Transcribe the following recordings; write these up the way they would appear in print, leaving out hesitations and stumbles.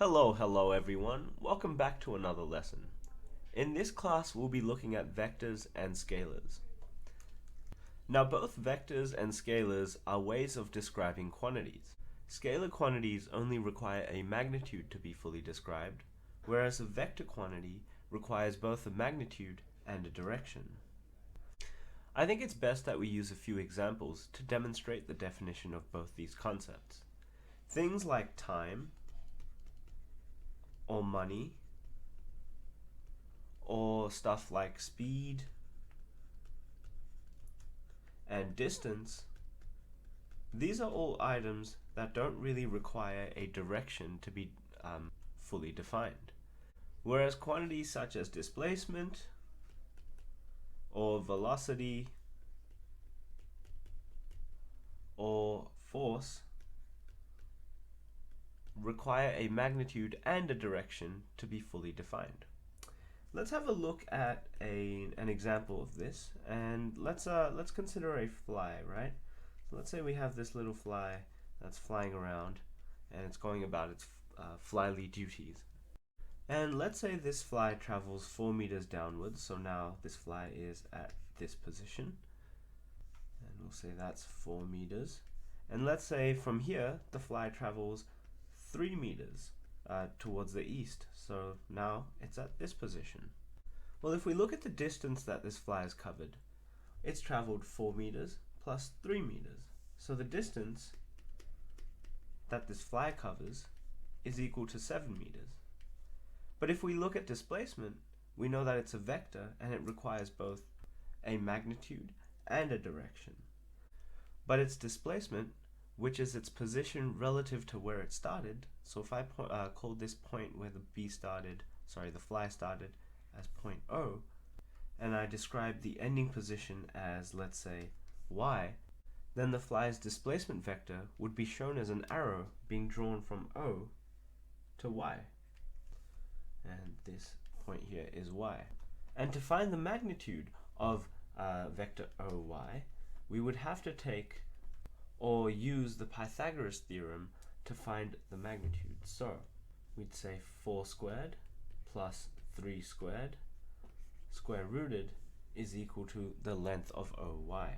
Hello everyone. Welcome back to another lesson. In this class, we'll be looking at vectors and scalars. Now, both vectors and scalars are ways of describing quantities. Scalar quantities only require a magnitude to be fully described, whereas a vector quantity requires both a magnitude and a direction. I think it's best that we use a few examples to demonstrate the definition of both these concepts. Things like time, or money, or stuff like speed and distance, these are all items that don't really require a direction to be fully defined. Whereas quantities such as displacement or velocity or force require a magnitude and a direction to be fully defined. Let's have a look at an example of this, and let's consider a fly, right? So let's say we have this little fly that's flying around, and it's going about its flyly duties. And let's say this fly travels 4 meters downwards, so now this fly is at this position, and we'll say that's 4 meters. And let's say from here the fly travels 3 meters towards the east, so now it's at this position. Well, if we look at the distance that this fly has covered, it's traveled 4 meters plus 3 meters. So the distance that this fly covers is equal to 7 meters. But if we look at displacement, we know that it's a vector and it requires both a magnitude and a direction. But its displacement, which is its position relative to where it started. So if I call this point where the fly started as point O, and I describe the ending position as, let's say, Y, then the fly's displacement vector would be shown as an arrow being drawn from O to Y. And this point here is Y. And to find the magnitude of vector OY, we would have to take or use the Pythagoras theorem to find the magnitude. So we'd say 4 squared plus 3 squared square rooted is equal to the length of OY,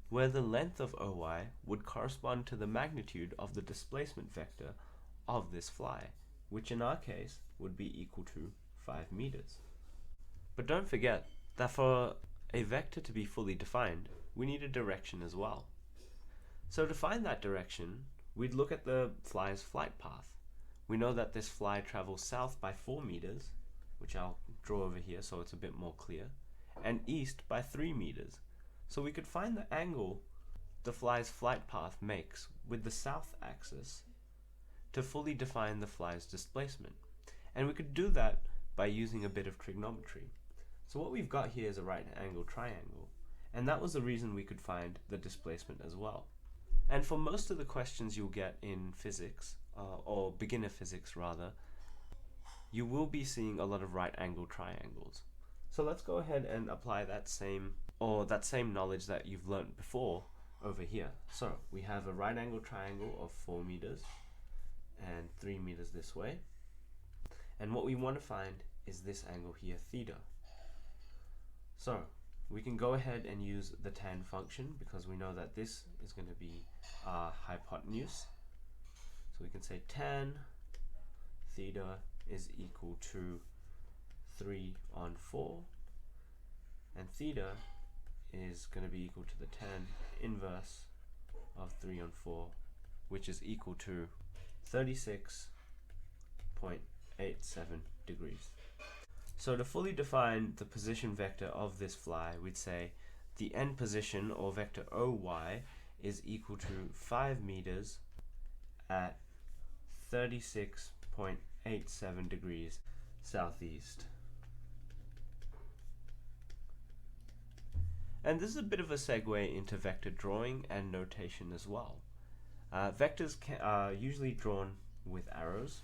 where the length of OY would correspond to the magnitude of the displacement vector of this fly, which in our case would be equal to 5 meters. But don't forget that for a vector to be fully defined, we need a direction as well. So to find that direction, we'd look at the fly's flight path. We know that this fly travels south by 4 meters, which I'll draw over here so it's a bit more clear, and east by 3 meters. So we could find the angle the fly's flight path makes with the south axis to fully define the fly's displacement. And we could do that by using a bit of trigonometry. So what we've got here is a right angle triangle, and that was the reason we could find the displacement as well. And for most of the questions you'll get in physics, or beginner physics rather, you will be seeing a lot of right angle triangles. So let's go ahead and apply that same knowledge that you've learned before over here. So we have a right angle triangle of 4 meters and 3 meters this way. And what we want to find is this angle here, theta. So we can go ahead and use the tan function because we know that this is going to be our hypotenuse. So we can say tan theta is equal to 3 on 4, and theta is going to be equal to the tan inverse of 3 on 4, which is equal to 36.87 degrees. So to fully define the position vector of this fly, we'd say the end position, or vector OY, is equal to 5 meters at 36.87 degrees southeast. And this is a bit of a segue into vector drawing and notation as well. Vectors are usually drawn with arrows,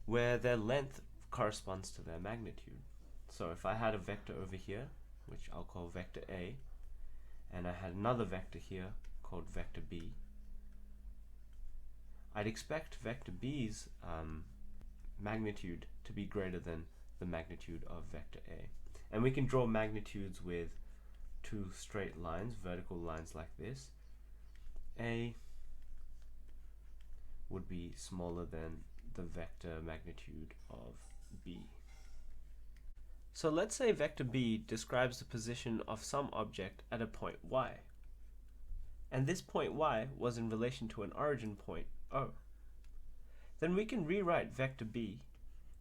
where their length corresponds to their magnitude. So if I had a vector over here, which I'll call vector A, and I had another vector here called vector B, I'd expect vector b's magnitude to be greater than the magnitude of vector A. And we can draw magnitudes with two straight lines, vertical lines like this. A would be smaller than the vector magnitude of B. So let's say vector B describes the position of some object at a point y. And this point y was in relation to an origin point O. Then we can rewrite vector B,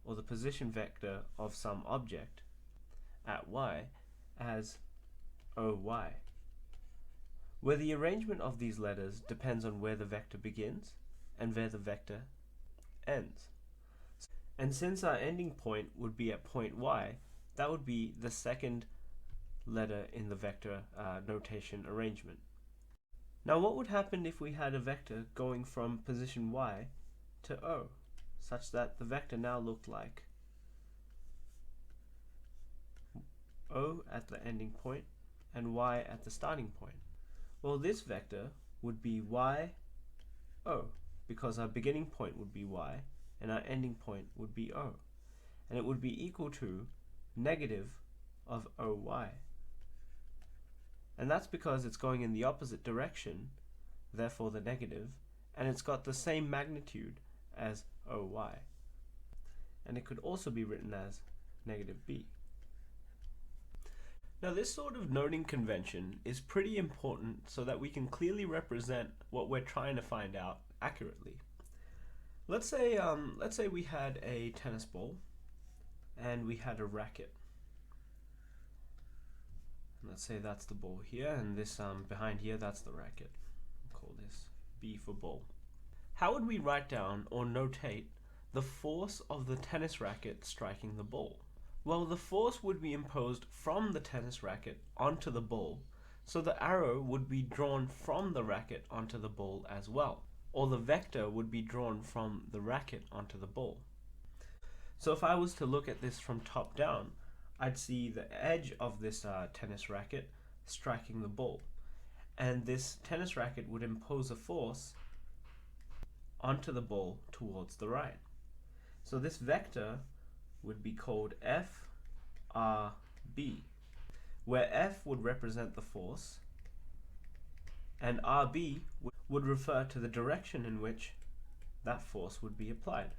or the position vector of some object at y, as OY, where the arrangement of these letters depends on where the vector begins and where the vector ends. And since our ending point would be at point y, that would be the second letter in the vector notation arrangement. Now what would happen if we had a vector going from position y to O, such that the vector now looked like O at the ending point and y at the starting point? Well, this vector would be y, O, because our beginning point would be y and our ending point would be O, and it would be equal to negative of OY. And that's because it's going in the opposite direction, therefore the negative, and it's got the same magnitude as OY. And it could also be written as negative B. Now this sort of noting convention is pretty important so that we can clearly represent what we're trying to find out accurately. Let's say we had a tennis ball and we had a racket. Let's say that's the ball here, and this behind here, that's the racket. We'll call this B for ball. How would we write down or notate the force of the tennis racket striking the ball? Well, the force would be imposed from the tennis racket onto the ball, so the arrow would be drawn from the racket onto the ball as well, or the vector would be drawn from the racket onto the ball. So if I was to look at this from top down, I'd see the edge of this tennis racket striking the ball, and this tennis racket would impose a force onto the ball towards the right. So this vector would be called FRB, where F would represent the force and RB would refer to the direction in which that force would be applied.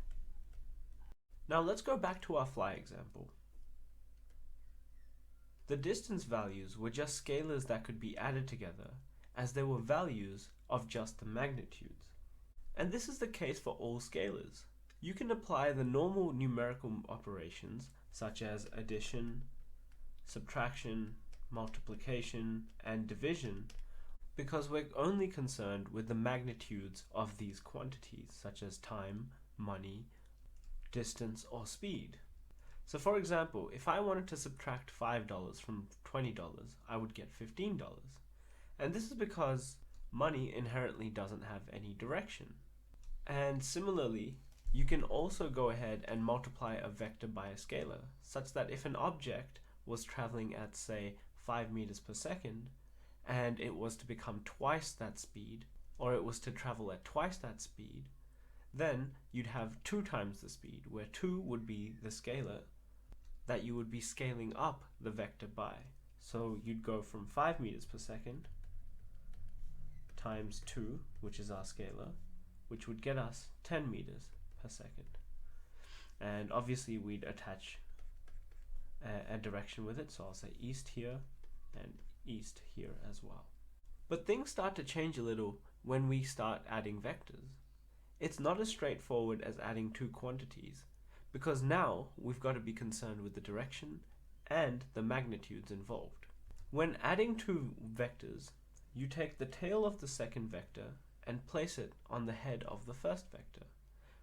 Now let's go back to our fly example. The distance values were just scalars that could be added together, as they were values of just the magnitudes. And this is the case for all scalars. You can apply the normal numerical operations such as addition, subtraction, multiplication, and division, because we're only concerned with the magnitudes of these quantities such as time, money, distance, or speed. So for example, if I wanted to subtract $5 from $20, I would get $15. And this is because money inherently doesn't have any direction. And similarly, you can also go ahead and multiply a vector by a scalar, such that if an object was traveling at, say, 5 meters per second, and it was to become twice that speed, or it was to travel at twice that speed, then you'd have 2 times the speed, where 2 would be the scalar that you would be scaling up the vector by. So you'd go from 5 meters per second times 2, which is our scalar, which would get us 10 meters per second. And obviously we'd attach a direction with it, so I'll say east here and east here as well. But things start to change a little when we start adding vectors. It's not as straightforward as adding 2 quantities, because now we've got to be concerned with the direction and the magnitudes involved. When adding 2 vectors, you take the tail of the second vector and place it on the head of the first vector,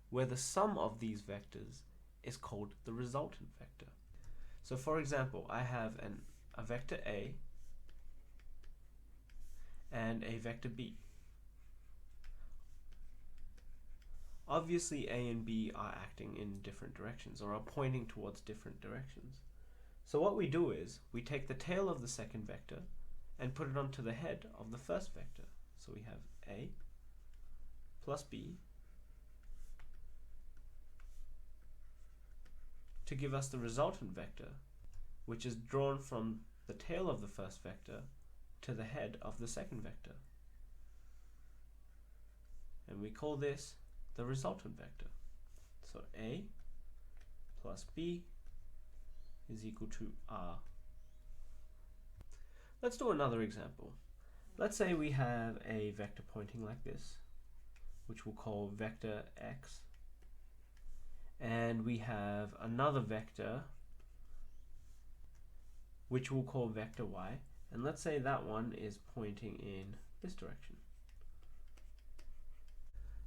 where the sum of these vectors is called the resultant vector. So for example, I have a vector A and a vector B. Obviously A and B are acting in different directions, or are pointing towards different directions. So what we do is we take the tail of the second vector and put it onto the head of the first vector. So we have A plus B to give us the resultant vector, which is drawn from the tail of the first vector to the head of the second vector. And we call this the resultant vector. So A plus B is equal to R. Let's do another example. Let's say we have a vector pointing like this, which we'll call vector x, and we have another vector which we'll call vector y, and let's say that one is pointing in this direction.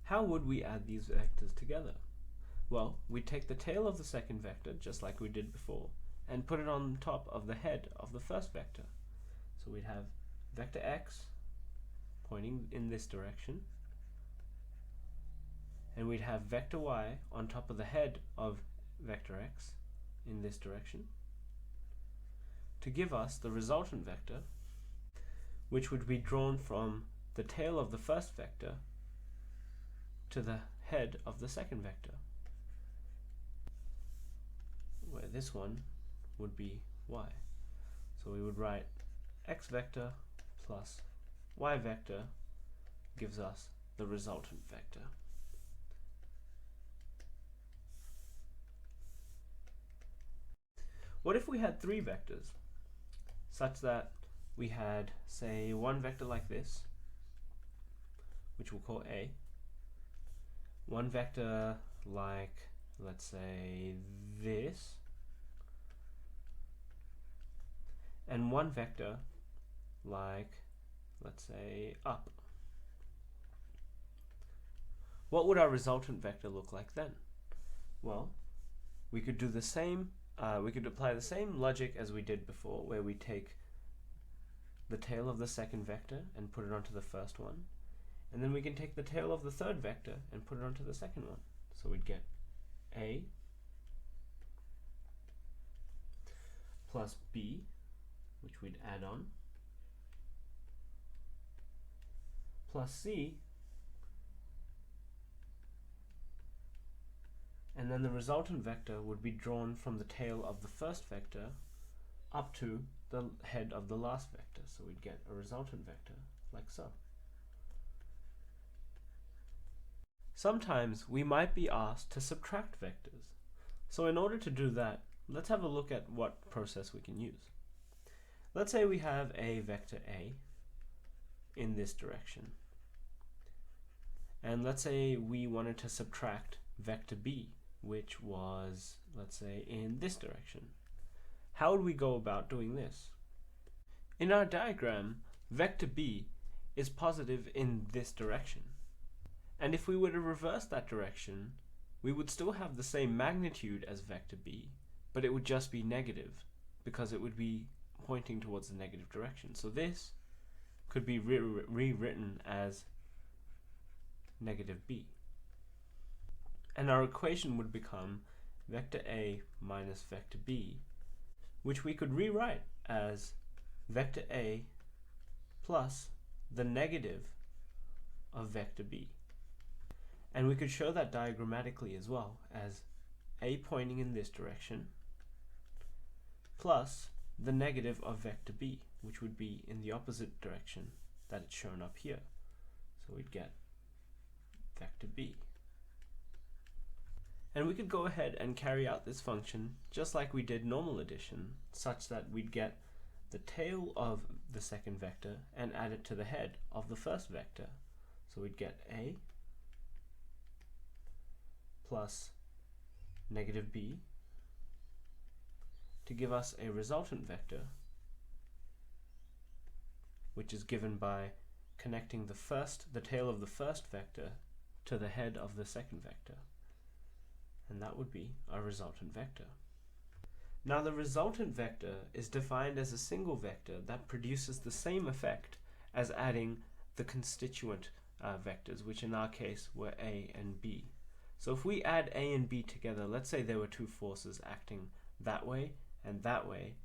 How would we add these vectors together? Well, we'd take the tail of the second vector, just like we did before, and put it on top of the head of the first vector. So we'd have vector x pointing in this direction, and we'd have vector y on top of the head of vector x in this direction, to give us the resultant vector, which would be drawn from the tail of the first vector to the head of the second vector, where this one would be y. So we would write x vector plus y vector gives us the resultant vector. What if we had three vectors, such that we had, say, one vector like this, which we'll call A, one vector like, let's say, this, and one vector like, let's say, up? What would our resultant vector look like then? Well, we could do the same, we could apply the same logic as we did before, where we take the tail of the second vector and put it onto the first one, and then we can take the tail of the third vector and put it onto the second one. So we'd get A plus B, which we'd add on, plus C, and then the resultant vector would be drawn from the tail of the first vector up to the head of the last vector. So we'd get a resultant vector like so. Sometimes we might be asked to subtract vectors. So in order to do that, let's have a look at what process we can use. Let's say we have a vector A in this direction, and let's say we wanted to subtract vector B, which was, let's say, in this direction. How would we go about doing this? In our diagram, vector B is positive in this direction, and if we were to reverse that direction, we would still have the same magnitude as vector B, but it would just be negative, because it would be pointing towards the negative direction. So this could be rewritten as negative B. And our equation would become vector A minus vector B, which we could rewrite as vector A plus the negative of vector B. And we could show that diagrammatically as well, as A pointing in this direction plus the negative of vector B, which would be in the opposite direction that it's shown up here. So we'd get vector B. And we could go ahead and carry out this function just like we did normal addition, such that we'd get the tail of the second vector and add it to the head of the first vector. So we'd get A plus negative B to give us a resultant vector, which is given by connecting the tail of the first vector to the head of the second vector. And that would be our resultant vector. Now the resultant vector is defined as a single vector that produces the same effect as adding the constituent vectors, which in our case were A and B. So if we add A and B together, let's say there were two forces acting that way and that way,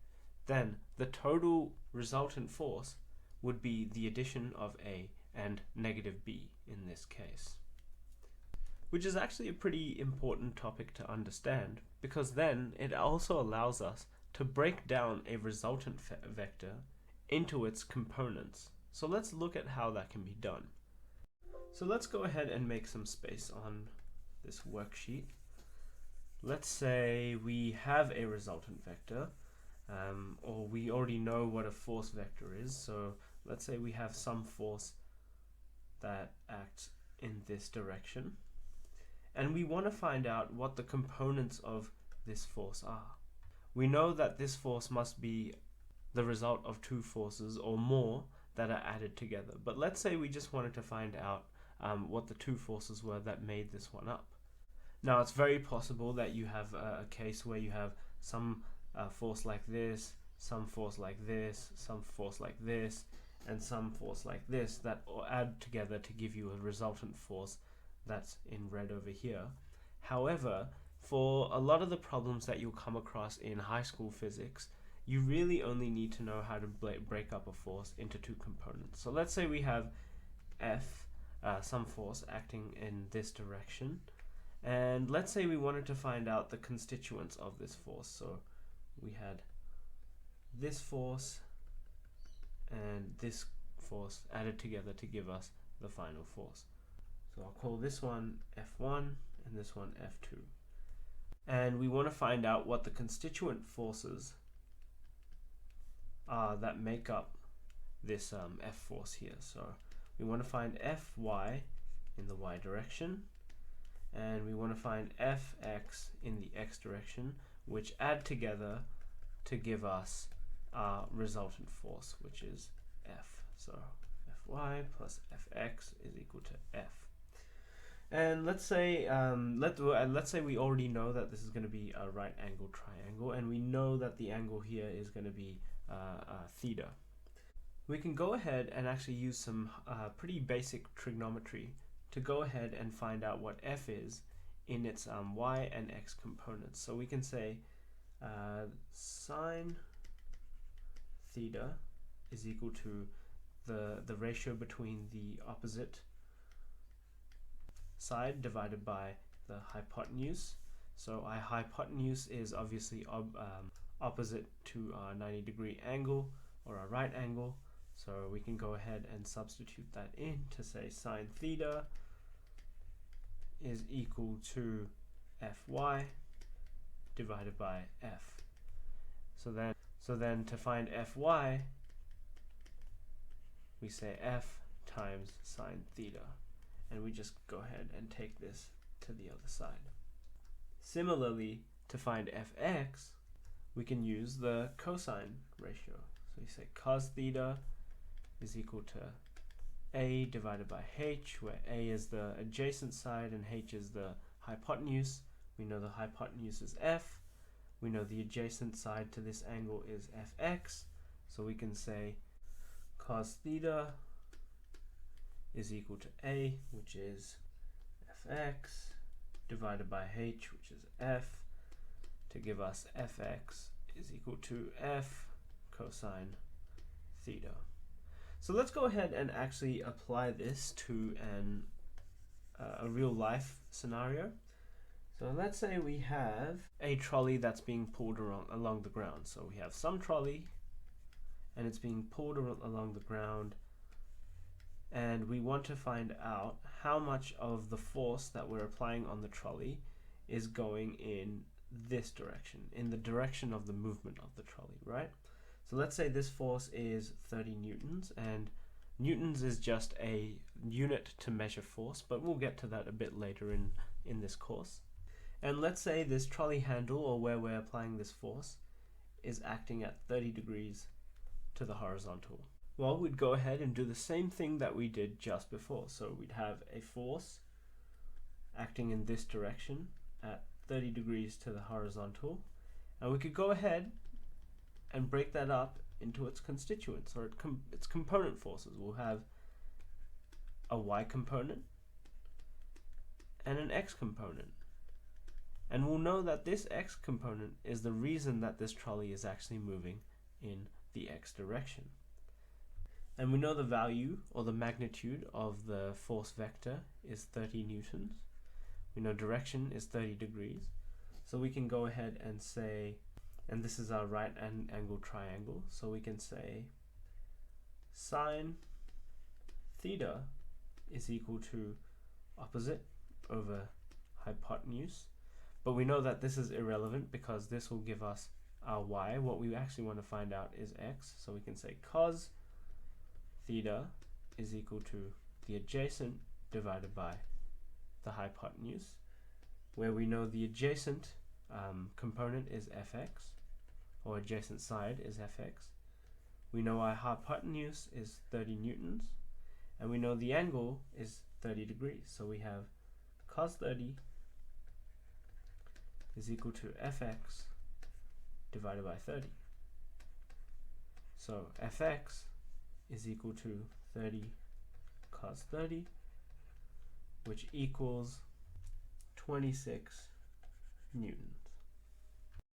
then the total resultant force would be the addition of A and negative B in this case. which is actually a pretty important topic to understand, because then it also allows us to break down a resultant vector into its components. So let's look at how that can be done. So let's go ahead and make some space on this worksheet. Let's say we have a resultant vector, or we already know what a force vector is. So let's say we have some force that acts in this direction, and we want to find out what the components of this force are. We know that this force must be the result of two forces or more that are added together. But let's say we just wanted to find out what the two forces were that made this one up. Now, it's very possible that you have a case where you have some force like this, some force like this, some force like this, and some force like this that add together to give you a resultant force that's in red over here. However, for a lot of the problems that you'll come across in high school physics, you really only need to know how to break up a force into two components. So let's say we have F, some force acting in this direction, and let's say we wanted to find out the constituents of this force. So we had this force and this force added together to give us the final force. So I'll call this one F1 and this one F2. And we want to find out what the constituent forces are that make up this F force here. So we want to find Fy in the y direction, and we want to find Fx in the x direction, which add together to give us our resultant force, which is F. So Fy plus Fx is equal to F. And let's say we already know that this is going to be a right angle triangle, and we know that the angle here is going to be theta. We can go ahead and actually use some pretty basic trigonometry to go ahead and find out what F is in its y and x components. So we can say sine theta is equal to the ratio between the opposite side divided by the hypotenuse. So our hypotenuse is obviously opposite to our 90-degree angle or our right angle. So we can go ahead and substitute that in to say sine theta is equal to Fy divided by F. So then to find Fy, we say F times sine theta, and we just go ahead and take this to the other side. Similarly, to find Fx, we can use the cosine ratio. So you say cos theta is equal to A divided by H, where A is the adjacent side and H is the hypotenuse. We know the hypotenuse is F. We know the adjacent side to this angle is Fx. So we can say cos theta is equal to A, which is Fx, divided by H, which is F, to give us Fx is equal to F cosine theta. So let's go ahead and actually apply this to a real life scenario. So let's say we have a trolley that's being pulled along the ground. So we have some trolley and it's being pulled along the ground, and we want to find out how much of the force that we're applying on the trolley is going in this direction, in the direction of the movement of the trolley, right? So let's say this force is 30 newtons, and newtons is just a unit to measure force, but we'll get to that a bit later in this course. And let's say this trolley handle, or where we're applying this force, is acting at 30 degrees to the horizontal. Well, we'd go ahead and do the same thing that we did just before. So we'd have a force acting in this direction at 30 degrees to the horizontal, and we could go ahead and break that up into its constituents, or its component forces. We'll have a y component and an x component. And we'll know that this x component is the reason that this trolley is actually moving in the x direction. And we know the value or the magnitude of the force vector is 30 newtons. We know direction is 30 degrees. So we can go ahead and say, and this is our right angle triangle, so we can say sine theta is equal to opposite over hypotenuse. But we know that this is irrelevant because this will give us our y. What we actually want to find out is x, so we can say cos theta is equal to the adjacent divided by the hypotenuse, where we know the adjacent component is fx, or adjacent side is fx. We know our hypotenuse is 30 newtons, and we know the angle is 30 degrees. So we have cos 30 is equal to fx divided by 30. So fx is equal to 30 cos 30, which equals 26 newtons.